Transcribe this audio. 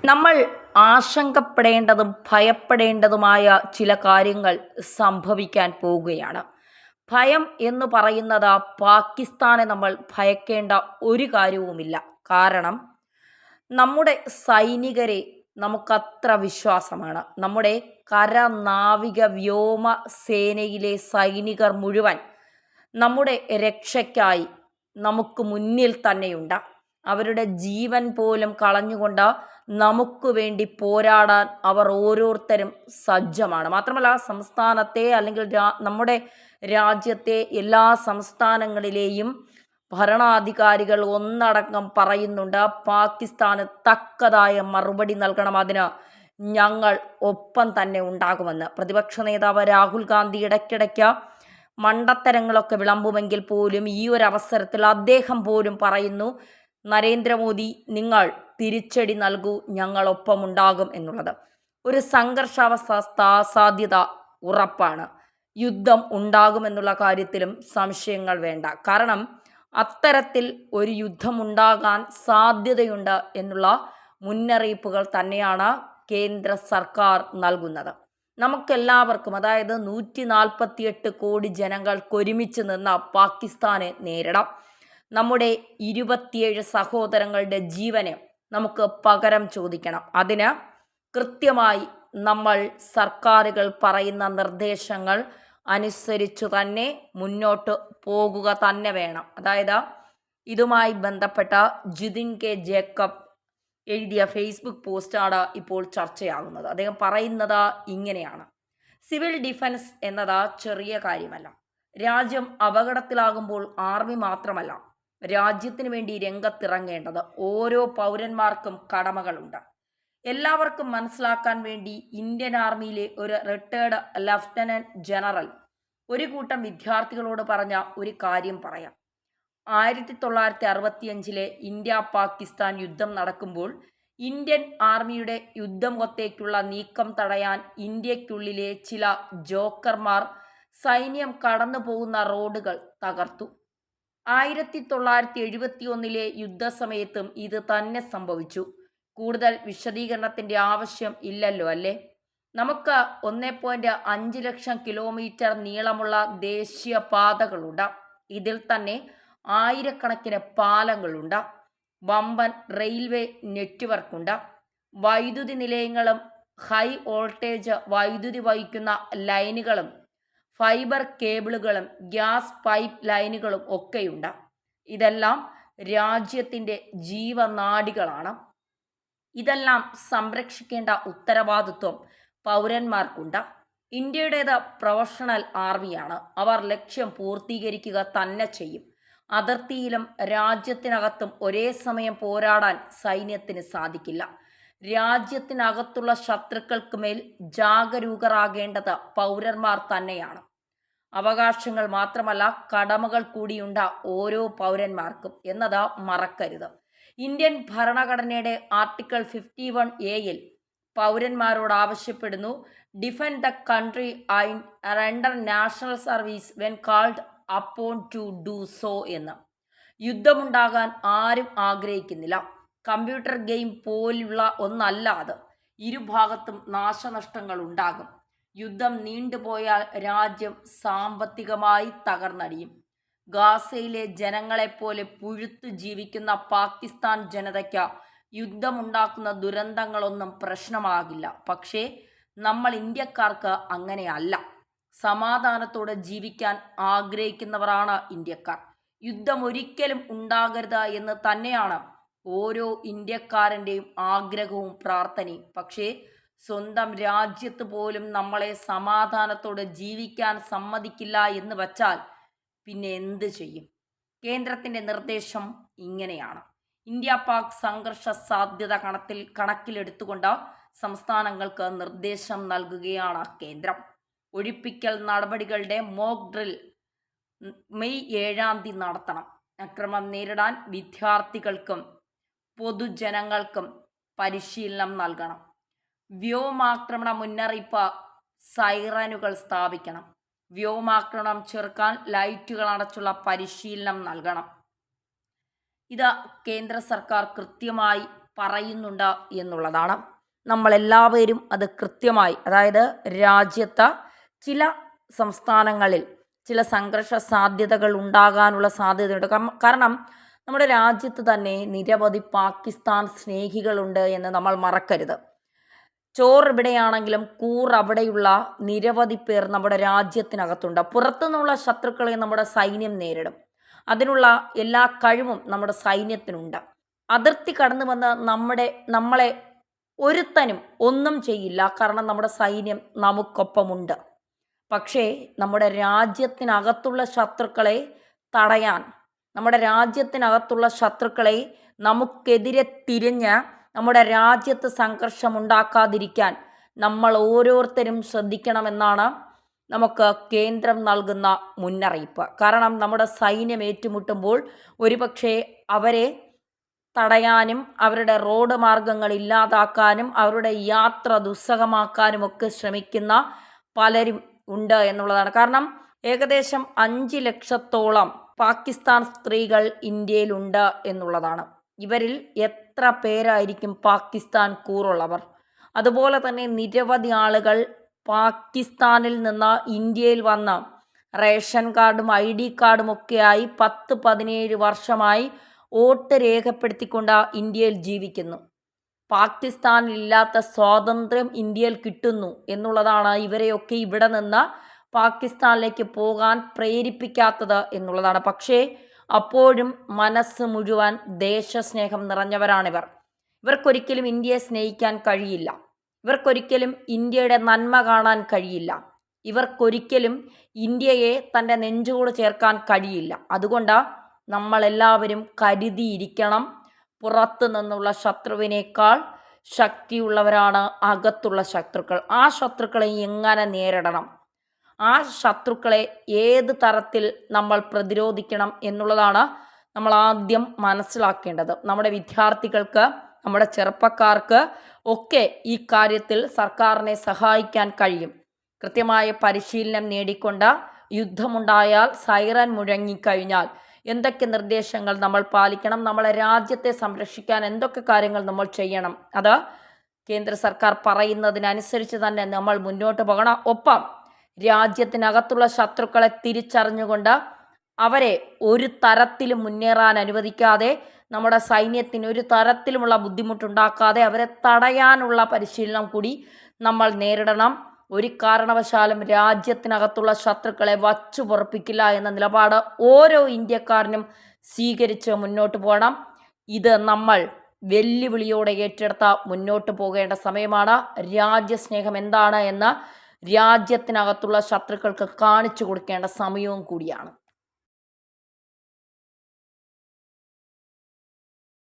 നമ്മൾ ആശങ്കപ്പെടേണ്ടതും ഭയപ്പെടേണ്ടതുമായ ചില കാര്യങ്ങൾ സംഭവിക്കാൻ പോവുകയാണ്. ഭയം എന്ന് പറയുന്നത് പാകിസ്ഥാനെ നമ്മൾ ഭയക്കേണ്ട ഒരു കാര്യവുമില്ല. കാരണം നമ്മുടെ സൈനികരെ നമുക്കത്ര വിശ്വാസമാണ്. നമ്മുടെ കര, നാവിക, വ്യോമ സേനയിലെ സൈനികർ മുഴുവൻ നമ്മുടെ രക്ഷയ്ക്കായി നമുക്ക് മുന്നിൽ തന്നെയുണ്ട്. അവരുടെ ജീവൻ പോലും കളഞ്ഞുകൊണ്ട് നമുക്ക് വേണ്ടി പോരാടാൻ അവർ ഓരോരുത്തരും സജ്ജമാണ്. മാത്രമല്ല, സംസ്ഥാനത്തെ അല്ലെങ്കിൽ നമ്മുടെ രാജ്യത്തെ എല്ലാ സംസ്ഥാനങ്ങളിലെയും ഭരണാധികാരികൾ ഒന്നടങ്കം പറയുന്നുണ്ട്, പാകിസ്ഥാന് തക്കതായ മറുപടി നൽകണം, അതിന് ഞങ്ങൾ ഒപ്പം തന്നെ ഉണ്ടാകുമെന്ന്. പ്രതിപക്ഷ നേതാവ് രാഹുൽ ഗാന്ധി ഇടയ്ക്കിടയ്ക്ക് മണ്ടത്തരങ്ങളൊക്കെ വിളമ്പുമെങ്കിൽ പോലും ഈ ഒരു അവസരത്തിൽ അദ്ദേഹം പോലും പറയുന്നു, നരേന്ദ്രമോദി നിങ്ങൾ തിരിച്ചടി നൽകൂ, ഞങ്ങളൊപ്പം ഉണ്ടാകും എന്നുള്ളത്. ഒരു സംഘർഷാവസ്ഥ സാധ്യത ഉറപ്പാണ്. യുദ്ധം ഉണ്ടാകുമെന്നുള്ള കാര്യത്തിലും സംശയങ്ങൾ വേണ്ട. കാരണം അത്തരത്തിൽ ഒരു യുദ്ധമുണ്ടാകാൻ സാധ്യതയുണ്ട് എന്നുള്ള മുന്നറിയിപ്പുകൾ തന്നെയാണ് കേന്ദ്ര സർക്കാർ നൽകുന്നത്. നമുക്കെല്ലാവർക്കും, അതായത് 148 കോടി ജനങ്ങൾക്കൊരുമിച്ച് നിന്ന് പാകിസ്ഥാനെ നേരിടാം. നമ്മുടെ 27 സഹോദരങ്ങളുടെ ജീവന് നമുക്ക് പകരം ചോദിക്കണം. അതിന് കൃത്യമായി നമ്മൾ സർക്കാരുകൾ പറയുന്ന നിർദ്ദേശങ്ങൾ അനുസരിച്ചു തന്നെ മുന്നോട്ട് പോകുക തന്നെ വേണം. അതായത് ഇതുമായി ബന്ധപ്പെട്ട ജിതിൻ കെ ജേക്കബ് എഴുതിയ ഫേസ്ബുക്ക് പോസ്റ്റാണ് ഇപ്പോൾ ചർച്ചയാകുന്നത്. അദ്ദേഹം പറയുന്നത് ഇങ്ങനെയാണ്: സിവിൽ ഡിഫൻസ് എന്നത് ചെറിയ കാര്യമല്ല. രാജ്യം അപകടത്തിലാകുമ്പോൾ ആർമി മാത്രമല്ല രാജ്യത്തിന് വേണ്ടി രംഗത്തിറങ്ങേണ്ടത്. ഓരോ പൗരന്മാർക്കും കടമകളുണ്ട്. എല്ലാവർക്കും മനസ്സിലാക്കാൻ വേണ്ടി ഇന്ത്യൻ ആർമിയിലെ ഒരു റിട്ടയർഡ് ലഫ്റ്റനന്റ് ജനറൽ ഒരു കൂട്ടം വിദ്യാർത്ഥികളോട് പറഞ്ഞ ഒരു കാര്യം പറയാം. 1965 ഇന്ത്യ പാകിസ്ഥാൻ യുദ്ധം നടക്കുമ്പോൾ ഇന്ത്യൻ ആർമിയുടെ യുദ്ധമുഖത്തേക്കുള്ള നീക്കം തടയാൻ ഇന്ത്യക്കുള്ളിലെ ചില ജോക്കർമാർ സൈന്യം കടന്നു പോകുന്ന റോഡുകൾ തകർത്തു. 1971 യുദ്ധസമയത്തും ഇത് തന്നെ സംഭവിച്ചു. കൂടുതൽ വിശദീകരണത്തിൻ്റെ ആവശ്യം ഇല്ലല്ലോ അല്ലേ? നമുക്ക് 1.5 ലക്ഷം കിലോമീറ്റർ നീളമുള്ള ദേശീയ പാതകളുണ്ട്. ഇതിൽ തന്നെ ആയിരക്കണക്കിന് പാലങ്ങളുണ്ട്. വമ്പൻ റെയിൽവേ നെറ്റ്വർക്കുണ്ട്. വൈദ്യുതി നിലയങ്ങളും ഹൈ വോൾട്ടേജ് വൈദ്യുതി വഹിക്കുന്ന ലൈനുകളും ഫൈബർ കേബിളുകളും ഗ്യാസ് പൈപ്പ് ലൈനുകളും ഒക്കെയുണ്ട്. ഇതെല്ലാം രാജ്യത്തിൻ്റെ ജീവനാഡികളാണ്. ഇതെല്ലാം സംരക്ഷിക്കേണ്ട ഉത്തരവാദിത്വം പൗരന്മാർക്കുണ്ട്. ഇന്ത്യയുടേത് പ്രൊഫഷണൽ ആർമിയാണ്. അവർ ലക്ഷ്യം പൂർത്തീകരിക്കുക തന്നെ ചെയ്യും. അതിർത്തിയിലും രാജ്യത്തിനകത്തും ഒരേ സമയം പോരാടാൻ സൈന്യത്തിന് സാധിക്കില്ല. രാജ്യത്തിനകത്തുള്ള ശത്രുക്കൾക്ക് മേൽ ജാഗരൂകരാകേണ്ടത് പൗരന്മാർ തന്നെയാണ്. അവകാശങ്ങൾ മാത്രമല്ല, കടമകൾ കൂടിയുണ്ട് ഓരോ പൗരന്മാർക്കും എന്നത് മറക്കരുത്. ഇന്ത്യൻ ഭരണഘടനയുടെ ആർട്ടിക്കിൾ 51A പൗരന്മാരോട് ആവശ്യപ്പെടുന്നു, defend the country and render national service when called upon to do so എന്ന്. യുദ്ധമുണ്ടാകാൻ ആരും ആഗ്രഹിക്കുന്നില്ല. കമ്പ്യൂട്ടർ ഗെയിം പോലുള്ള ഒന്നല്ല അത്. ഇരുഭാഗത്തും നാശനഷ്ടങ്ങൾ ഉണ്ടാകും. യുദ്ധം നീണ്ടുപോയാൽ രാജ്യം സാമ്പത്തികമായി തകർന്നടിയും. ഗാസയിലെ ജനങ്ങളെപ്പോലെ പുഴുത്തു ജീവിക്കുന്ന പാകിസ്ഥാൻ ജനതയ്ക്ക് യുദ്ധമുണ്ടാക്കുന്ന ദുരന്തങ്ങളൊന്നും പ്രശ്നമാകില്ല. പക്ഷേ നമ്മൾ ഇന്ത്യക്കാർക്ക് അങ്ങനെയല്ല. സമാധാനത്തോടെ ജീവിക്കാൻ ആഗ്രഹിക്കുന്നവരാണ് ഇന്ത്യക്കാർ. യുദ്ധം ഒരിക്കലും ഉണ്ടാകരുത് എന്ന് തന്നെയാണ് ഓരോ ഇന്ത്യക്കാരൻ്റെയും ആഗ്രഹവും പ്രാർത്ഥനയും. പക്ഷേ സ്വന്തം രാജ്യത്ത് പോലും നമ്മളെ സമാധാനത്തോടെ ജീവിക്കാൻ സമ്മതിക്കില്ല എന്ന് വച്ചാൽ പിന്നെ എന്ത് ചെയ്യും? കേന്ദ്രത്തിൻ്റെ നിർദ്ദേശം ഇങ്ങനെയാണ്. ഇന്ത്യ പാക് സംഘർഷ സാധ്യത കണക്കിലെടുത്തുകൊണ്ട് സംസ്ഥാനങ്ങൾക്ക് നിർദ്ദേശം നൽകുകയാണ് കേന്ദ്രം. ഒഴിപ്പിക്കൽ നടപടികളുടെ മോക്ക് ഡ്രിൽ മെയ് 7 നടത്തണം. അക്രമം നേരിടാൻ വിദ്യാർത്ഥികൾക്കും പൊതുജനങ്ങൾക്കും പരിശീലനം നൽകണം. വ്യോമാക്രമണ മുന്നറിയിപ്പ് സൈറനുകൾ സ്ഥാപിക്കണം. വ്യോമാക്രമണം ചെറുക്കാൻ ലൈറ്റുകൾ അടച്ചുള്ള പരിശീലനം നൽകണം. ഇത് കേന്ദ്ര സർക്കാർ കൃത്യമായി പറയുന്നുണ്ട് എന്നുള്ളതാണ്. നമ്മളെല്ലാവരും അത് കൃത്യമായി, അതായത് രാജ്യത്ത് ചില സംസ്ഥാനങ്ങളിൽ ചില സംഘർഷ സാധ്യതകൾ ഉണ്ടാകാനുള്ള സാധ്യതയുണ്ട്. കാരണം നമ്മുടെ രാജ്യത്ത് തന്നെ നിരവധി പാകിസ്ഥാൻ സ്നേഹികളുണ്ട് എന്ന് നമ്മൾ മറക്കരുത്. ചോറ് ഇവിടെയാണെങ്കിലും കൂർ അവിടെയുള്ള നിരവധി പേർ നമ്മുടെ രാജ്യത്തിനകത്തുണ്ട്. പുറത്തുനിന്നുള്ള ശത്രുക്കളെ നമ്മുടെ സൈന്യം നേരിടും. അതിനുള്ള എല്ലാ കഴിവും നമ്മുടെ സൈന്യത്തിനുണ്ട്. അതിർത്തി കടന്നു വന്ന് നമ്മളെ ഒരുത്തനും ഒന്നും ചെയ്യില്ല. കാരണം നമ്മുടെ സൈന്യം നമുക്കൊപ്പമുണ്ട്. പക്ഷേ നമ്മുടെ രാജ്യത്തിനകത്തുള്ള ശത്രുക്കളെ തടയാൻ, നമ്മുടെ രാജ്യത്തിനകത്തുള്ള ശത്രുക്കളെ നമുക്കെതിരെ തിരിഞ്ഞ് നമ്മുടെ രാജ്യത്ത് സംഘർഷമുണ്ടാക്കാതിരിക്കാൻ നമ്മൾ ഓരോരുത്തരും ശ്രദ്ധിക്കണമെന്നാണ് നമുക്ക് കേന്ദ്രം നൽകുന്ന മുന്നറിയിപ്പ്. കാരണം നമ്മുടെ സൈന്യം ഏറ്റുമുട്ടുമ്പോൾ ഒരുപക്ഷെ അവരെ തടയാനും അവരുടെ റോഡ് മാർഗങ്ങൾ ഇല്ലാതാക്കാനും അവരുടെ യാത്ര ദുസ്സഹമാക്കാനുമൊക്കെ ശ്രമിക്കുന്ന പലരും ഉണ്ട് എന്നുള്ളതാണ്. കാരണം ഏകദേശം 5 ലക്ഷത്തോളം പാകിസ്ഥാൻ സ്ത്രീകൾ ഇന്ത്യയിലുണ്ട് എന്നുള്ളതാണ്. ഇവരിൽ എത്ര പേരായിരിക്കും പാകിസ്ഥാൻ കൂറുള്ളവർ? അതുപോലെ തന്നെ നിരവധി ആളുകൾ പാകിസ്ഥാനിൽ നിന്ന് ഇന്ത്യയിൽ വന്ന് റേഷൻ കാർഡും ID കാർഡും ഒക്കെയായി 10-17 വർഷമായി വോട്ട് രേഖപ്പെടുത്തിക്കൊണ്ട് ഇന്ത്യയിൽ ജീവിക്കുന്നു. പാകിസ്ഥാനിലില്ലാത്ത സ്വാതന്ത്ര്യം ഇന്ത്യയിൽ കിട്ടുന്നു എന്നുള്ളതാണ് ഇവരെയൊക്കെ ഇവിടെ നിന്ന് പാകിസ്ഥാനിലേക്ക് പോകാൻ പ്രേരിപ്പിക്കാത്തത് എന്നുള്ളതാണ്. പക്ഷേ അപ്പോഴും മനസ്സ് മുഴുവൻ ദേശസ്നേഹം നിറഞ്ഞവരാണിവർ. ഇവർക്കൊരിക്കലും ഇന്ത്യയെ സ്നേഹിക്കാൻ കഴിയില്ല. ഇവർക്കൊരിക്കലും ഇന്ത്യയുടെ നന്മ കാണാൻ കഴിയില്ല. ഇവർക്കൊരിക്കലും ഇന്ത്യയെ തൻ്റെ നെഞ്ചോട് ചേർക്കാൻ കഴിയില്ല. അതുകൊണ്ട് നമ്മളെല്ലാവരും കരുതിയിരിക്കണം. പുറത്തു നിന്നുള്ള ശത്രുവിനേക്കാൾ ശക്തിയുള്ളവരാണ് അകത്തുള്ള ശത്രുക്കൾ. ആ ശത്രുക്കളെ എങ്ങനെ നേരിടണം, ആ ശത്രുക്കളെ ഏത് തരത്തിൽ നമ്മൾ പ്രതിരോധിക്കണം എന്നുള്ളതാണ് നമ്മൾ ആദ്യം മനസ്സിലാക്കേണ്ടത്. നമ്മുടെ വിദ്യാർത്ഥികൾക്ക്, നമ്മുടെ ചെറുപ്പക്കാർക്ക് ഒക്കെ ഈ കാര്യത്തിൽ സർക്കാരിനെ സഹായിക്കാൻ കഴിയും. കൃത്യമായ പരിശീലനം നേടിക്കൊണ്ട് യുദ്ധമുണ്ടായാൽ, സൈറൻ മുഴങ്ങിക്കഴിഞ്ഞാൽ എന്തൊക്കെ നിർദ്ദേശങ്ങൾ നമ്മൾ പാലിക്കണം, നമ്മളെ രാജ്യത്തെ സംരക്ഷിക്കാൻ എന്തൊക്കെ കാര്യങ്ങൾ നമ്മൾ ചെയ്യണം, അത് കേന്ദ്ര സർക്കാർ പറയുന്നതിനനുസരിച്ച് തന്നെ നമ്മൾ മുന്നോട്ട് പോകണം. ഒപ്പം രാജ്യത്തിനകത്തുള്ള ശത്രുക്കളെ തിരിച്ചറിഞ്ഞുകൊണ്ട് അവരെ ഒരു തരത്തിലും മുന്നേറാൻ അനുവദിക്കാതെ, നമ്മുടെ സൈന്യത്തിന് ഒരു തരത്തിലുമുള്ള ബുദ്ധിമുട്ടുണ്ടാക്കാതെ അവരെ തടയാനുള്ള പരിശീലനം കൂടി നമ്മൾ നേരിടണം. ഒരു കാരണവശാലും രാജ്യത്തിനകത്തുള്ള ശത്രുക്കളെ വച്ചു പൊറപ്പിക്കില്ല എന്ന നിലപാട് ഓരോ ഇന്ത്യക്കാരനും സ്വീകരിച്ച് മുന്നോട്ട് പോകണം. ഇത് നമ്മൾ വെല്ലുവിളിയോടെ ഏറ്റെടുത്ത മുന്നോട്ട് പോകേണ്ട സമയമാണ്. രാജ്യസ്നേഹം എന്താണ് എന്ന് രാജ്യത്തിനകത്തുള്ള ശത്രുക്കൾക്ക് കാണിച്ചു കൊടുക്കേണ്ട സമയവും കൂടിയാണ്.